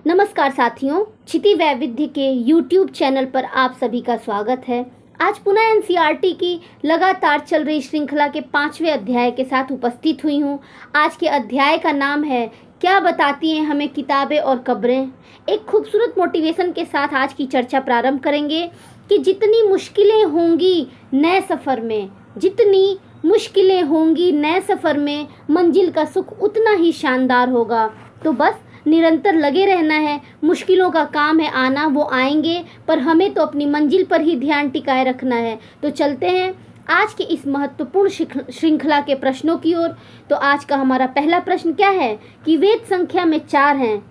नमस्कार साथियों, क्षिति वैविध्य के YouTube चैनल पर आप सभी का स्वागत है। आज पुनः एनसीईआरटी की लगातार चल रही श्रृंखला के 5वें अध्याय के साथ उपस्थित हुई हूँ। आज के अध्याय का नाम है क्या बताती हैं हमें किताबें और खबरें। एक खूबसूरत मोटिवेशन के साथ आज की चर्चा प्रारंभ करेंगे कि जितनी मुश्किलें होंगी नए सफ़र में मंजिल का सुख उतना ही शानदार होगा। तो बस निरंतर लगे रहना है। मुश्किलों का काम है आना, वो आएंगे, पर हमें तो अपनी मंजिल पर ही ध्यान टिकाए रखना है। तो चलते हैं आज के इस महत्वपूर्ण श्रृंखला के प्रश्नों की ओर। तो आज का हमारा पहला प्रश्न क्या है कि वेद संख्या में 4 हैं।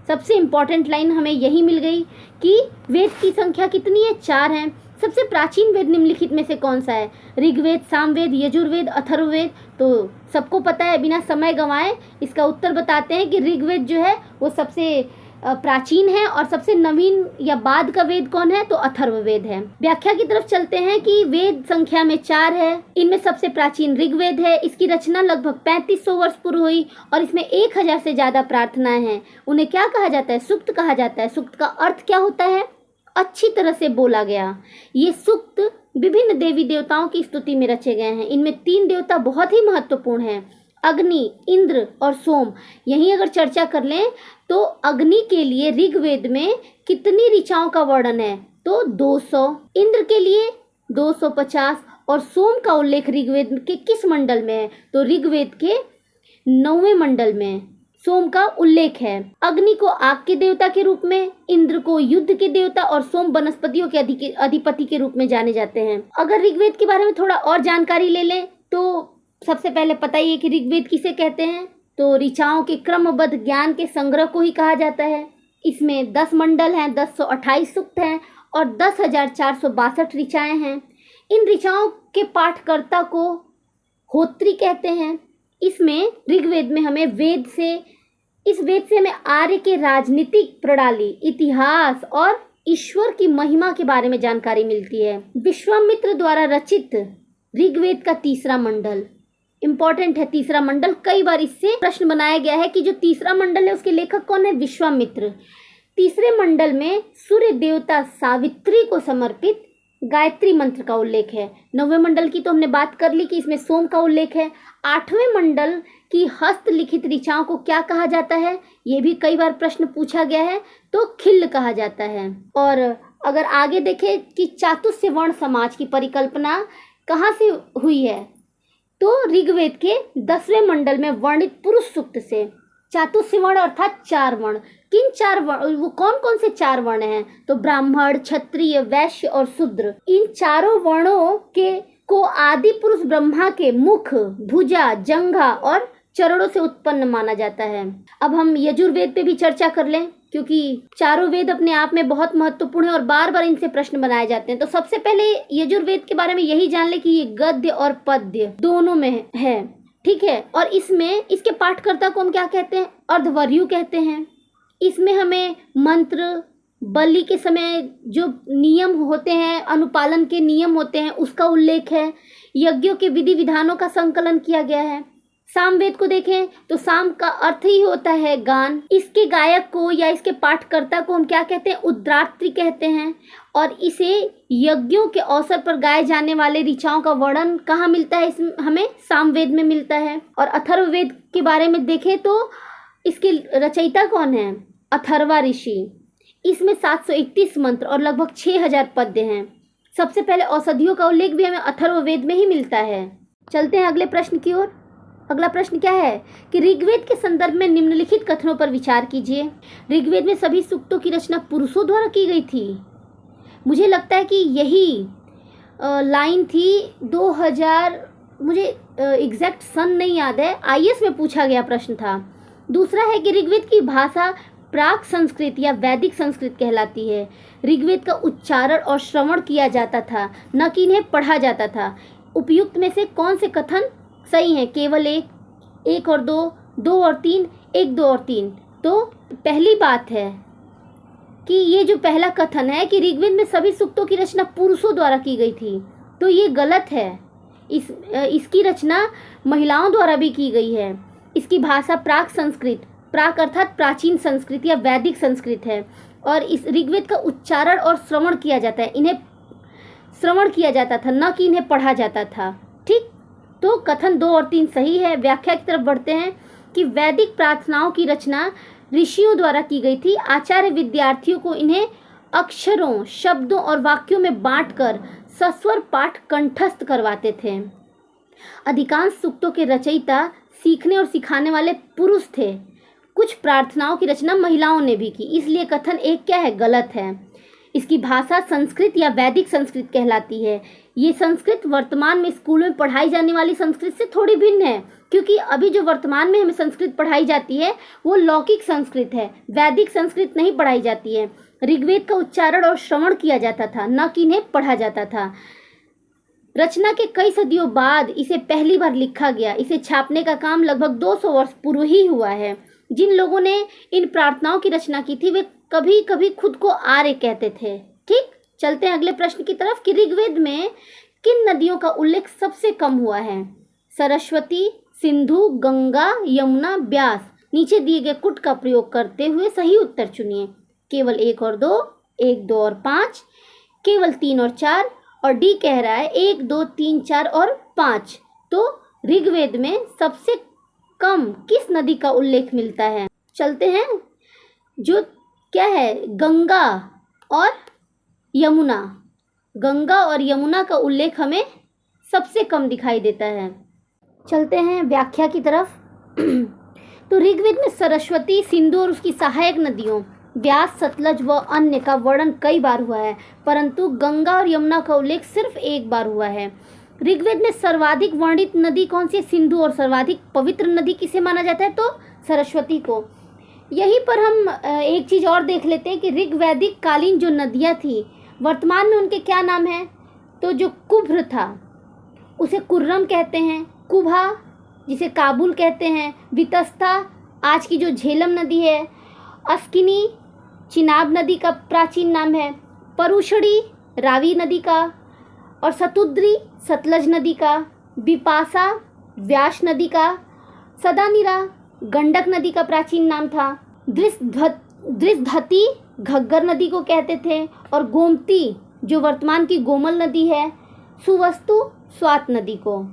सबसे इम्पॉर्टेंट लाइन हमें यही मिल गई कि वेद की संख्या कितनी है, 4 हैं। सबसे प्राचीन वेद निम्नलिखित में से कौन सा है? ऋग्वेद, सामवेद, यजुर्वेद, अथर्ववेद। तो सबको पता है, बिना समय गंवाए इसका उत्तर बताते हैं कि ऋग्वेद जो है वो सबसे प्राचीन है और सबसे नवीन या बाद का वेद कौन है? तो अथर्ववेद है। व्याख्या की तरफ चलते हैं कि वेद संख्या में 4 है। इनमें सबसे प्राचीन ऋग्वेद है। इसकी रचना लगभग 3500 वर्ष पूर्व हुई और इसमें 1000 से ज्यादा प्रार्थनाएं हैं। उन्हें क्या कहा जाता है? सूक्त कहा जाता है। सूक्त का अर्थ क्या होता है? अच्छी तरह से बोला गया। ये सूक्त विभिन्न देवी देवताओं की स्तुति में रचे गए हैं। इनमें 3 देवता बहुत ही महत्वपूर्ण हैं, अग्नि, इंद्र और सोम। यहीं अगर चर्चा कर लें तो अग्नि के लिए ऋग्वेद में कितनी ऋचाओं का वर्णन है? तो 200। इंद्र के लिए 250 और सोम का उल्लेख ऋग्वेद के किस मंडल में है? तो ऋग्वेद के 9वें मंडल में सोम का उल्लेख है। अग्नि को आग के देवता के रूप में, इंद्र को युद्ध के देवता और सोम वनस्पतियों के अधिपति के रूप में जाने जाते हैं। अगर ऋग्वेद के बारे में थोड़ा और जानकारी ले लें तो सबसे पहले पता ही है कि ऋग्वेद किसे कहते हैं? तो ऋचाओं के क्रमबद्ध ज्ञान के संग्रह को ही कहा जाता है। इसमें 10 मंडल हैं, 1028 सूक्त हैं और 10,462 ऋचाएं हैं। इन ऋचाओं के पाठकर्ता को होत्री कहते हैं। इसमें ऋग्वेद में हमें इस वेद से हमें आर्य के राजनीतिक प्रणाली, इतिहास और ईश्वर की महिमा के बारे में जानकारी मिलती है। विश्वामित्र द्वारा रचित ऋग्वेद का 3रा मंडल इंपॉर्टेंट है। 3रा मंडल कई बार इससे प्रश्न बनाया गया है कि जो 3रा मंडल है उसके लेखक कौन है? विश्वामित्र। 3रे मंडल में सूर्य देवता सावित्री को समर्पित गायत्री मंत्र का उल्लेख है। 9वें मंडल की तो हमने बात कर ली कि इसमें सोम का उल्लेख है। 8वें मंडल की हस्तलिखित ऋचाओं को क्या कहा जाता है? ये भी कई बार प्रश्न पूछा गया है, तो खिल्ल कहा जाता है। और अगर आगे देखें कि चातुर्य वर्ण समाज की परिकल्पना कहाँ से हुई है, तो ऋग्वेद के 10वें मंडल में वर्णित पुरुष सूक्त से। चातुर्य वर्ण अर्थात 4 वर्ण। किन 4 वर्ण? वो कौन कौन से 4 वर्ण हैं? तो ब्राह्मण, क्षत्रिय, वैश्य और शूद्र। इन चारों वर्णों को आदि पुरुष ब्रह्मा के मुख, भुजा, जंघा और चरणों से उत्पन्न माना जाता है। अब हम यजुर्वेद पे भी चर्चा कर लें, क्योंकि चारों वेद अपने आप में बहुत महत्वपूर्ण है और बार बार इनसे प्रश्न बनाए जाते हैं। तो सबसे पहले यजुर्वेद के बारे में यही जान ले कि ये गद्य और पद्य दोनों में है, ठीक है। और इसमें इसके पाठकर्ता को हम क्या कहते हैं? अर्धवर्यु कहते हैं। इसमें हमें मंत्र, बलि के समय जो नियम होते हैं, अनुपालन के नियम होते हैं, उसका उल्लेख है। यज्ञों के विधि विधानों का संकलन किया गया है। सामवेद को देखें तो साम का अर्थ ही होता है गान। इसके गायक को या इसके पाठकर्ता को हम क्या कहते हैं? उद्रात्री कहते हैं। और इसे यज्ञों के अवसर पर गाए जाने वाले ऋचाओं का वर्णन कहाँ मिलता है? इसमें हमें सामवेद में मिलता है। और अथर्ववेद के बारे में देखें तो इसके रचयिता कौन है? अथर्वा ऋषि। इसमें 731 मंत्र और लगभग 6000 पद्य हैं। सबसे पहले औषधियों का उल्लेख भी हमें अथर्ववेद में ही मिलता है। चलते हैं अगले प्रश्न की ओर। अगला प्रश्न क्या है कि ऋग्वेद के संदर्भ में निम्नलिखित कथनों पर विचार कीजिए। ऋग्वेद में सभी सूक्तों की रचना पुरुषों द्वारा की गई थी। मुझे लगता है कि यही लाइन थी 2000, मुझे एग्जैक्ट सन नहीं याद है, आईएएस में पूछा गया प्रश्न था। दूसरा है कि ऋग्वेद की भाषा प्राक संस्कृत या वैदिक संस्कृत कहलाती है। ऋग्वेद का उच्चारण और श्रवण किया जाता था, न कि इन्हें पढ़ा जाता था। उपयुक्त में से कौन से कथन सही हैं? केवल 1 और 2, 2 और 3, 1, 2 और 3। तो पहली बात है कि ये जो पहला कथन है कि ऋग्वेद में सभी सूक्तों की रचना पुरुषों द्वारा की गई थी, तो ये गलत है। इसकी रचना महिलाओं द्वारा भी की गई है। इसकी भाषा प्राक संस्कृत प्राक अर्थात प्राचीन संस्कृत या वैदिक संस्कृत है, और इस ऋग्वेद का उच्चारण और श्रवण किया जाता है। इन्हें श्रवण किया जाता था, न कि इन्हें पढ़ा जाता था। ठीक, तो कथन 2 और 3 सही है। व्याख्या की तरफ बढ़ते हैं कि वैदिक प्रार्थनाओं की रचना ऋषियों द्वारा की गई थी। आचार्य विद्यार्थियों को इन्हें अक्षरों, शब्दों और वाक्यों में बांटकर सस्वर पाठ कंठस्थ करवाते थे। अधिकांश सूक्तों के रचयिता सीखने और सिखाने वाले पुरुष थे। कुछ प्रार्थनाओं की रचना महिलाओं ने भी की, इसलिए कथन 1 क्या है, गलत है। इसकी भाषा संस्कृत या वैदिक संस्कृत कहलाती है। ये संस्कृत वर्तमान में स्कूल में पढ़ाई जाने वाली संस्कृत से थोड़ी भिन्न है, क्योंकि अभी जो वर्तमान में हमें संस्कृत पढ़ाई जाती है वो लौकिक संस्कृत है, वैदिक संस्कृत नहीं पढ़ाई जाती है। ऋग्वेद का उच्चारण और श्रवण किया जाता था, न कि इन्हें पढ़ा जाता था। रचना के कई सदियों बाद इसे पहली बार लिखा गया। इसे छापने का काम लगभग 200 वर्ष पूर्व ही हुआ है। जिन लोगों ने इन प्रार्थनाओं की रचना की थी वे कभी कभी खुद को आर्य कहते थे। ठीक, चलते हैं अगले प्रश्न की तरफ कि ऋग्वेद में किन नदियों का उल्लेख सबसे कम हुआ है। सरस्वती, सिंधु, गंगा, यमुना, ब्यास। नीचे दिए गए कुट का प्रयोग करते हुए सही उत्तर चुनिए। केवल 1 और 2, 1, 2 और 5, केवल 3 और 4, और डी कह रहा है 1, 2, 3, 4 और 5। तो ऋग्वेद में सबसे कम किस नदी का उल्लेख मिलता है। चलते हैं, जो क्या है, गंगा और यमुना। गंगा और यमुना का उल्लेख हमें सबसे कम दिखाई देता है। चलते हैं व्याख्या की तरफ। तो ऋग्वेद में सरस्वती, सिंधु और उसकी सहायक नदियों व्यास, सतलज व अन्य का वर्णन कई बार हुआ है, परंतु गंगा और यमुना का उल्लेख सिर्फ 1 बार हुआ है। ऋग्वेद में सर्वाधिक वर्णित नदी कौन सी, सिंधु, और सर्वाधिक पवित्र नदी किसे माना जाता है, तो सरस्वती को। यहीं पर हम एक चीज़ और देख लेते हैं कि ऋग्वैदिक कालीन जो नदियाँ थी वर्तमान में उनके क्या नाम हैं। तो जो कुब्र था उसे कुर्रम कहते हैं, कुभा जिसे काबुल कहते हैं, वितस्ता आज की जो झेलम नदी है, अस्किनी चिनाब नदी का प्राचीन नाम है, परुषड़ी रावी नदी का, और सतुद्री सतलज नदी का, बिपासा व्यास नदी का, सदानीरा गंडक नदी का प्राचीन नाम था, दृष्धति घग्गर नदी को कहते थे, और गोमती जो वर्तमान की गोमल नदी है, सुवस्तु स्वात नदी को।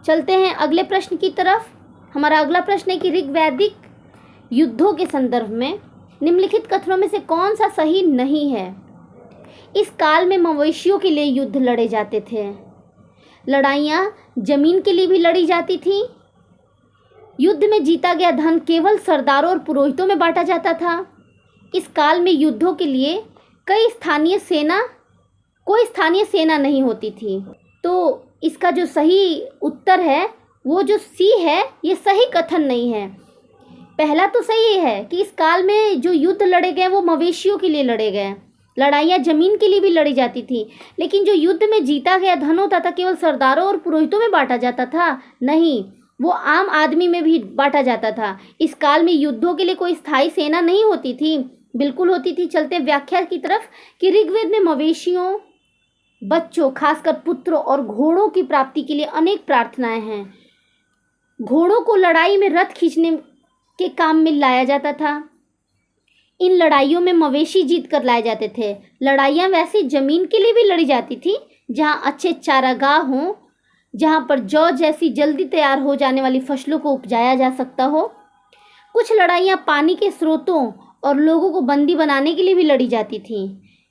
चलते हैं अगले प्रश्न की तरफ। हमारा अगला प्रश्न है कि ऋग्वैदिक युद्धों के संदर्भ में निम्नलिखित कथनों में से कौन सा सही नहीं है। इस काल में मवेशियों के लिए युद्ध लड़े जाते थे। लड़ाइयाँ जमीन के लिए भी लड़ी जाती थीं। युद्ध में जीता गया धन केवल सरदारों और पुरोहितों में बांटा जाता था। इस काल में युद्धों के लिए कोई स्थानीय सेना नहीं होती थी। तो इसका जो सही उत्तर है वो जो सी है, ये सही कथन नहीं है। पहला तो सही है कि इस काल में जो युद्ध लड़े गए वो मवेशियों के लिए लड़े गए। लड़ाइयाँ जमीन के लिए भी लड़ी जाती थी, लेकिन जो युद्ध में जीता गया धन होता था केवल सरदारों और पुरोहितों में बांटा जाता था, नहीं, वो आम आदमी में भी बांटा जाता था। इस काल में युद्धों के लिए कोई स्थायी सेना नहीं होती थी, बिल्कुल होती थी। चलते व्याख्या की तरफ कि ऋग्वेद में मवेशियों, बच्चों, खासकर पुत्रों और घोड़ों की प्राप्ति के लिए अनेक प्रार्थनाएं हैं। घोड़ों को लड़ाई में रथ खींचने के काम में लाया जाता था। इन लड़ाइयों में मवेशी जीत कर लाए जाते थे। लड़ाइयाँ वैसे जमीन के लिए भी लड़ी जाती थी, जहाँ अच्छे चारागाह हों, जहाँ पर जौ जैसी जल्दी तैयार हो जाने वाली फसलों को उपजाया जा सकता हो। कुछ लड़ाइयाँ पानी के स्रोतों और लोगों को बंदी बनाने के लिए भी लड़ी जाती थीं।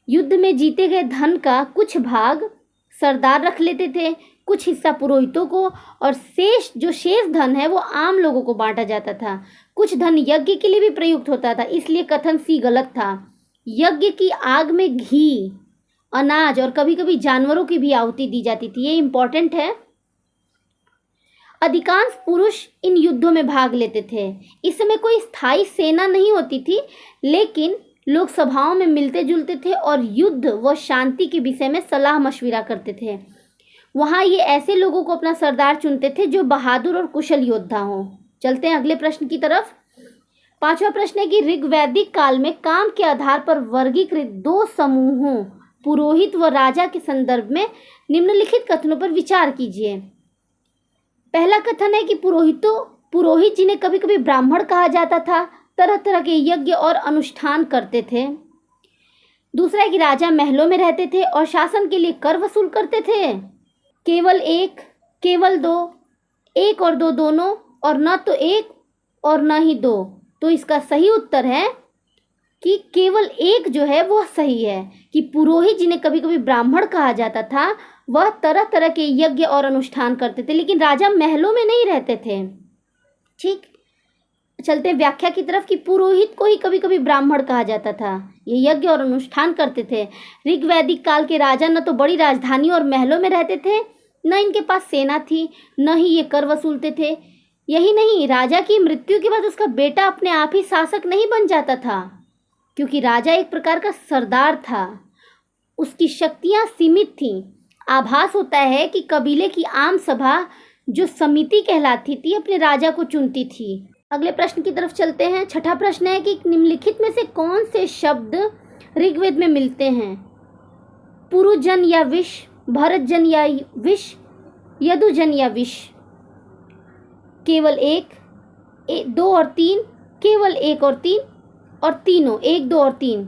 युद्ध में जीते गए धन का कुछ भाग सरदार रख लेते थे, कुछ हिस्सा पुरोहितों को, और शेष धन है वो आम लोगों को बांटा जाता था। कुछ धन यज्ञ के लिए भी प्रयुक्त होता था, इसलिए कथन सी गलत था। यज्ञ की आग में घी, अनाज और कभी कभी जानवरों की भी आहुति दी जाती थी, ये इम्पोर्टेंट है। अधिकांश पुरुष इन युद्धों में भाग लेते थे। इस समय कोई स्थायी सेना नहीं होती थी, लेकिन लोग सभाओं में मिलते जुलते थे और युद्ध व शांति के विषय में सलाह मशविरा करते थे। वहाँ ये ऐसे लोगों को अपना सरदार चुनते थे जो बहादुर और कुशल योद्धा हों। चलते हैं अगले प्रश्न की तरफ। 5वां प्रश्न है कि ऋग्वैदिक काल में काम के आधार पर वर्गीकृत 2 समूहों, पुरोहित व राजा के संदर्भ में निम्नलिखित कथनों पर विचार कीजिए। पहला कथन है कि पुरोहितों पुरोहित जिन्हें कभी कभी ब्राह्मण कहा जाता था तरह तरह के यज्ञ और अनुष्ठान करते थे। दूसरा है कि राजा महलों में रहते थे और शासन के लिए कर वसूल करते थे। केवल एक, केवल दो, एक और दो दोनों, और न तो एक और न ही दो। तो इसका सही उत्तर है कि केवल एक जो है वह सही है, कि पुरोहित जिन्हें कभी कभी ब्राह्मण कहा जाता था वह तरह तरह के यज्ञ और अनुष्ठान करते थे, लेकिन राजा महलों में नहीं रहते थे। ठीक, चलते हैं व्याख्या की तरफ कि पुरोहित को ही कभी कभी ब्राह्मण कहा जाता था, ये यज्ञ और अनुष्ठान करते थे। ऋग्वैदिक काल के राजा न तो बड़ी राजधानी और महलों में रहते थे, न इनके पास सेना थी, न ही ये कर वसूलते थे। यही नहीं, राजा की मृत्यु के बाद उसका बेटा अपने आप ही शासक नहीं बन जाता था, क्योंकि राजा एक प्रकार का सरदार था, उसकी शक्तियां सीमित थीं। आभास होता है कि कबीले की आम सभा जो समिति कहलाती थी अपने राजा को चुनती थी। अगले प्रश्न की तरफ चलते हैं। छठा प्रश्न है कि निम्नलिखित में से कौन से शब्द ऋग्वेद में मिलते हैं? पुरुजन या विष, भरतजन या विष, यदुजन या विष। केवल एक, दो और तीन, केवल एक और तीन, और तीनों, एक, दो और तीन।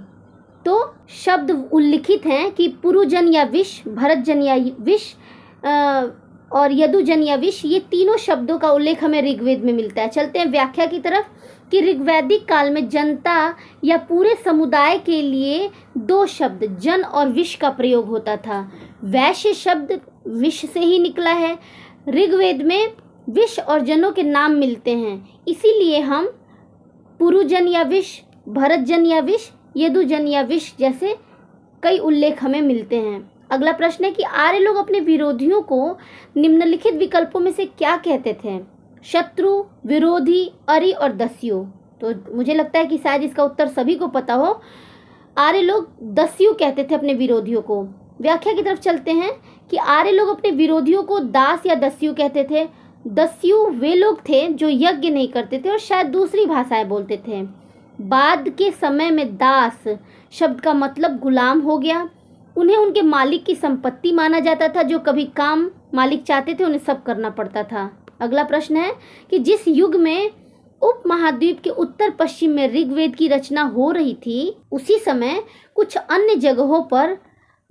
तो शब्द उल्लिखित हैं कि पुरुजन या विष, भरतजन या विष और यदुजन या विष, ये तीनों शब्दों का उल्लेख हमें ऋग्वेद में मिलता है। चलते हैं व्याख्या की तरफ कि ऋग्वैदिक काल में जनता या पूरे समुदाय के लिए दो शब्द जन और विष का प्रयोग होता था। वैश्य शब्द विष से ही निकला है। ऋग्वेद में विष और जनों के नाम मिलते हैं, इसीलिए हम पुरुजन या विष, भरतजन या विष, यदुजन या विष जैसे कई उल्लेख हमें मिलते हैं। अगला प्रश्न है कि आर्य लोग अपने विरोधियों को निम्नलिखित विकल्पों में से क्या कहते थे? शत्रु, विरोधी, अरि और दस्यु। तो मुझे लगता है कि शायद इसका उत्तर सभी को पता हो। आर्य लोग दस्यु कहते थे अपने विरोधियों को। व्याख्या की तरफ चलते हैं कि आर्य लोग अपने विरोधियों को दास या दस्यु कहते थे। दस्यु वे लोग थे जो यज्ञ नहीं करते थे और शायद दूसरी भाषाएं बोलते थे। बाद के समय में दास शब्द का मतलब गुलाम हो गया। उन्हें उनके मालिक की संपत्ति माना जाता था, जो कभी काम मालिक चाहते थे उन्हें सब करना पड़ता था। अगला प्रश्न है कि जिस युग में उपमहाद्वीप के उत्तर पश्चिम में ऋग्वेद की रचना हो रही थी, उसी समय कुछ अन्य जगहों पर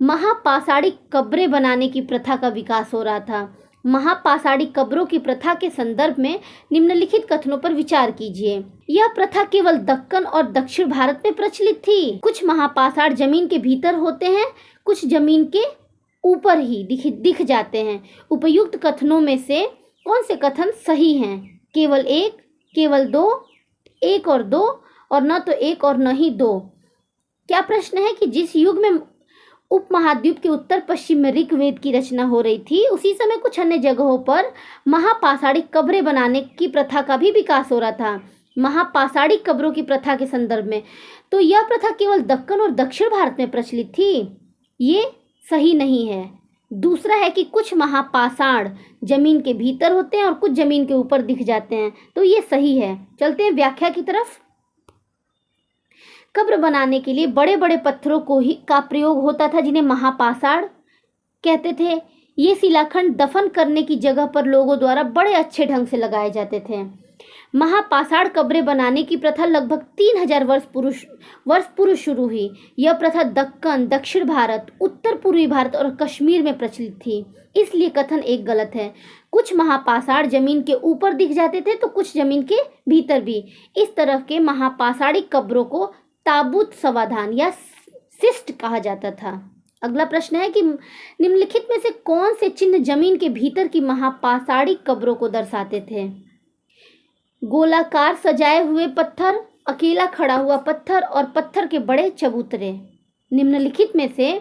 महापाषाणी कब्रें बनाने की प्रथा का विकास हो रहा था। महापाषाणी कब्रों की प्रथा के संदर्भ में निम्नलिखित कथनों पर विचार कीजिए। यह प्रथा केवल दक्कन और दक्षिण भारत में प्रचलित थी। कुछ महापाषाण जमीन के भीतर होते हैं, कुछ जमीन के ऊपर ही दिख जाते हैं। उपयुक्त कथनों में से कौन से कथन सही हैं? केवल एक, केवल दो, एक और दो, और न तो एक और न ही दो। क्या प्रश्न है कि जिस युग में उपमहाद्वीप के उत्तर पश्चिम में ऋग्वेद की रचना हो रही थी, उसी समय कुछ अन्य जगहों पर महापाषाणी कब्रें बनाने की प्रथा का भी विकास हो रहा था। महापाषाणी कब्रों की प्रथा के संदर्भ में तो यह प्रथा केवल दक्कन और दक्षिण भारत में प्रचलित थी, ये सही नहीं है। दूसरा है कि कुछ महापाषाण जमीन के भीतर होते हैं और कुछ जमीन के ऊपर दिख जाते हैं, तो ये सही है। चलते हैं व्याख्या की तरफ। कब्र बनाने के लिए बड़े बड़े पत्थरों का प्रयोग होता था, जिन्हें महापाषाण कहते थे। ये शिलाखंड दफन करने की जगह पर लोगों द्वारा बड़े अच्छे ढंग से लगाए जाते थे। महापाषाण कब्रें बनाने की प्रथा लगभग 3000 वर्ष पूर्व शुरू हुई। यह प्रथा दक्कन, दक्षिण भारत, उत्तर पूर्वी भारत और कश्मीर में प्रचलित थी, इसलिए कथन एक गलत है। कुछ महापाषाण जमीन के ऊपर दिख जाते थे तो कुछ जमीन के भीतर भी। इस तरह के महापाषाणी कब्रों को ताबूत समाधान या सिस्ट कहा जाता था। अगला प्रश्न है कि निम्नलिखित में से कौन से चिन्ह जमीन के भीतर की महापाषाणी कब्रों को दर्शाते थे? गोलाकार सजाए हुए पत्थर, अकेला खड़ा हुआ पत्थर और पत्थर के बड़े चबूतरे। निम्नलिखित में से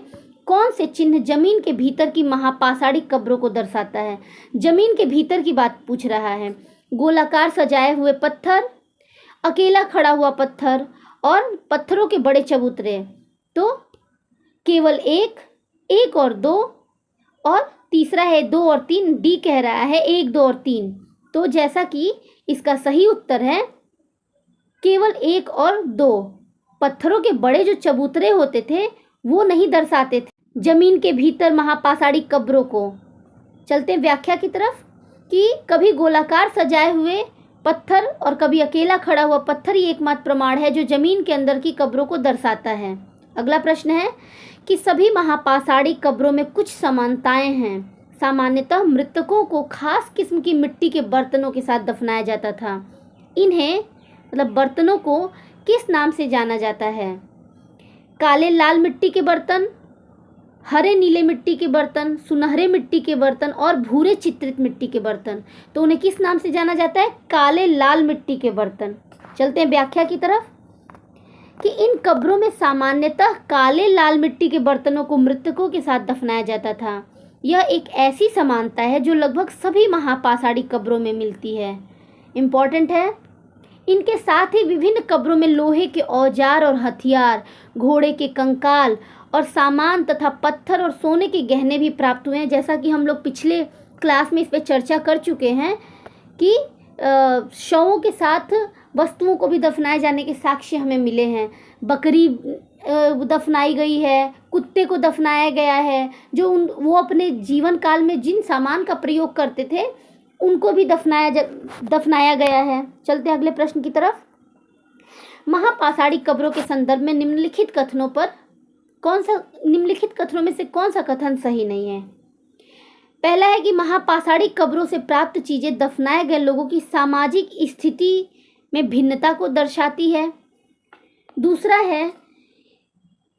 कौन से चिन्ह जमीन के भीतर की महापाषाणी कब्रों को दर्शाता है? जमीन के भीतर की बात पूछ रहा है। गोलाकार सजाए हुए पत्थर, अकेला खड़ा हुआ पत्थर और पत्थरों के बड़े चबूतरे। तो केवल एक, एक और दो, और तीसरा है 2 और 3। डी कह रहा है 1, 2 और 3। तो जैसा कि इसका सही उत्तर है केवल 1 और 2। पत्थरों के बड़े जो चबूतरे होते थे वो नहीं दर्शाते थे जमीन के भीतर महापाषाणी कब्रों को। चलते हैं व्याख्या की तरफ कि कभी गोलाकार सजाए हुए पत्थर और कभी अकेला खड़ा हुआ पत्थर ही एकमात्र प्रमाण है जो जमीन के अंदर की कब्रों को दर्शाता है। अगला प्रश्न है कि सभी महापाषाणी कब्रों में कुछ समानताएं हैं। सामान्यतः मृतकों को खास किस्म की मिट्टी के बर्तनों के साथ दफनाया जाता था। इन्हें मतलब बर्तनों को किस नाम से जाना जाता है? काले लाल मिट्टी के बर्तन, हरे नीले मिट्टी के बर्तन, सुनहरे मिट्टी के बर्तन और भूरे चित्रित मिट्टी के बर्तन। तो उन्हें किस नाम से जाना जाता है? काले लाल मिट्टी के बर्तन। चलते हैं व्याख्या की तरफ कि इन कब्रों में सामान्यतः काले लाल मिट्टी के बर्तनों को मृतकों के साथ दफनाया जाता था। यह एक ऐसी समानता है जो लगभग सभी महापाषाणी कब्रों में मिलती है। इम्पॉर्टेंट है। इनके साथ ही विभिन्न कब्रों में लोहे के औजार और हथियार, घोड़े के कंकाल और सामान तथा पत्थर और सोने के गहने भी प्राप्त हुए हैं। जैसा कि हम लोग पिछले क्लास में इस पर चर्चा कर चुके हैं कि शवों के साथ वस्तुओं को भी दफनाए जाने के साक्ष्य हमें मिले हैं। बकरी दफनाई गई है, कुत्ते को दफनाया गया है, जो वो अपने जीवन काल में जिन सामान का प्रयोग करते थे उनको भी दफनाया गया है। चलते हैं अगले प्रश्न की तरफ। महापाषाणी कब्रों के संदर्भ में निम्नलिखित कथनों में से कौन सा कथन सही नहीं है? पहला है कि महापाषाणी कब्रों से प्राप्त चीजें दफनाए गए लोगों की सामाजिक स्थिति में भिन्नता को दर्शाती है। दूसरा है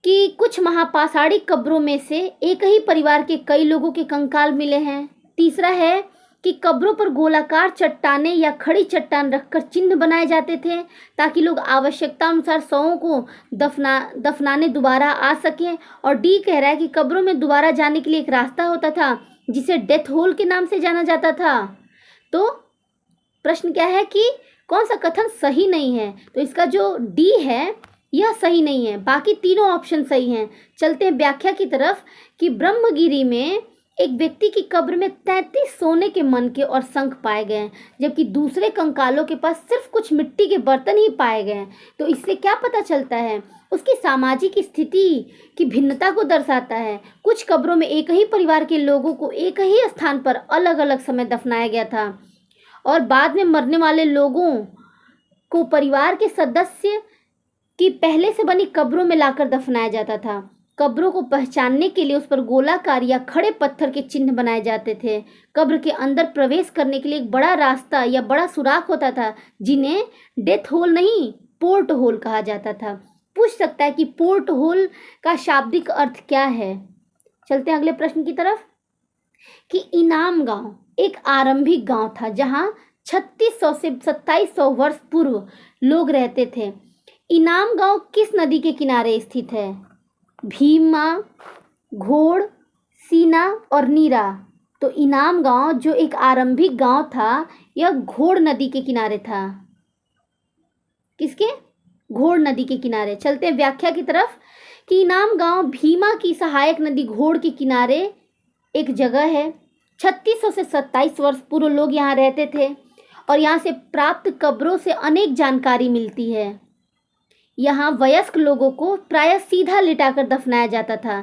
कि कुछ महापाषाणी कब्रों में से एक ही परिवार के कई लोगों के कंकाल मिले हैं। तीसरा है कि कब्रों पर गोलाकार चट्टानें या खड़ी चट्टान रखकर चिन्ह बनाए जाते थे ताकि लोग आवश्यकता अनुसार शवों को दफनाने दोबारा आ सकें। और डी कह रहा है कि कब्रों में दोबारा जाने के लिए एक रास्ता होता था जिसे डेथ होल के नाम से जाना जाता था। तो प्रश्न क्या है कि कौन सा कथन सही नहीं है? तो इसका जो डी है यह सही नहीं है, बाकी तीनों ऑप्शन सही हैं। चलते हैं व्याख्या की तरफ कि ब्रह्मगिरी में एक व्यक्ति की कब्र में 33 सोने के मनके और शंख पाए गए हैं, जबकि दूसरे कंकालों के पास सिर्फ कुछ मिट्टी के बर्तन ही पाए गए हैं। तो इससे क्या पता चलता है? उसकी सामाजिक स्थिति की भिन्नता को दर्शाता है। कुछ कब्रों में एक ही परिवार के लोगों को एक ही स्थान पर अलग अलग समय दफनाया गया था और बाद में मरने वाले लोगों को परिवार के सदस्य की पहले से बनी कब्रों में लाकर दफनाया जाता था। कब्रों को पहचानने के लिए उस पर गोलाकार या खड़े पत्थर के चिन्ह बनाए जाते थे। कब्र के अंदर प्रवेश करने के लिए एक बड़ा रास्ता या बड़ा सुराख होता था जिन्हें डेथ होल नहीं पोर्ट होल कहा जाता था। पूछ सकता है कि पोर्ट होल का शाब्दिक अर्थ क्या है? चलते हैं अगले प्रश्न की तरफ कि इनाम गांव एक आरंभिक गांव था जहां 3600 से 2700 वर्ष पूर्व लोग रहते थे। इनाम गांव किस नदी के किनारे स्थित है? भीमा, घोड़, सीना और नीरा। तो इनाम गांव जो एक आरंभिक गांव था यह घोड़ नदी के किनारे था। किसके? घोड़ नदी के किनारे। चलते हैं व्याख्या की तरफ कि इनाम गांव भीमा की सहायक नदी घोड़ के किनारे एक जगह है। 3600 से 27 वर्ष पूर्व लोग यहाँ रहते थे और यहाँ से प्राप्त कब्रों से अनेक जानकारी मिलती है। यहाँ वयस्क लोगों को प्रायः सीधा लिटाकर दफनाया जाता था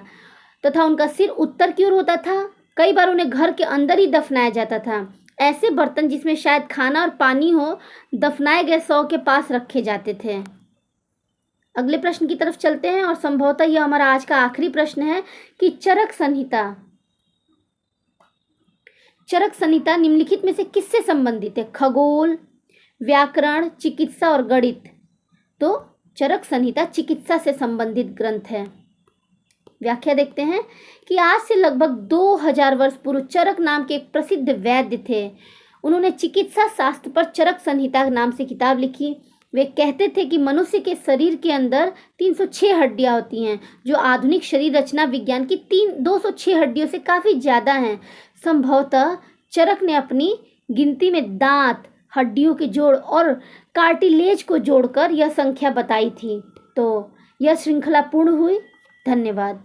तथा उनका सिर उत्तर की ओर होता था। कई बार उन्हें घर के अंदर ही दफनाया जाता था। ऐसे बर्तन जिसमें शायद खाना और पानी हो दफनाए गए शव के पास रखे जाते थे। अगले प्रश्न की तरफ चलते हैं और संभवतः यह हमारा आज का आखिरी प्रश्न है कि चरक संहिता निम्नलिखित में से किससे संबंधित है? खगोल, व्याकरण, चिकित्सा और गणित। तो चरक संहिता चिकित्सा से संबंधित ग्रंथ है। व्याख्या देखते हैं कि आज से लगभग 2000 वर्ष पूर्व चरक नाम के एक प्रसिद्ध वैद्य थे। उन्होंने चिकित्सा शास्त्र पर चरक संहिता नाम से किताब लिखी। वे कहते थे कि मनुष्य के शरीर के अंदर 306 हड्डियां होती हैं जो आधुनिक शरीर रचना विज्ञान की 206 हड्डियों से काफ़ी ज़्यादा हैं। संभवतः चरक ने अपनी गिनती में दांत, हड्डियों के जोड़ और कार्टिलेज को जोड़कर यह संख्या बताई थी। तो यह श्रृंखला पूर्ण हुई। धन्यवाद।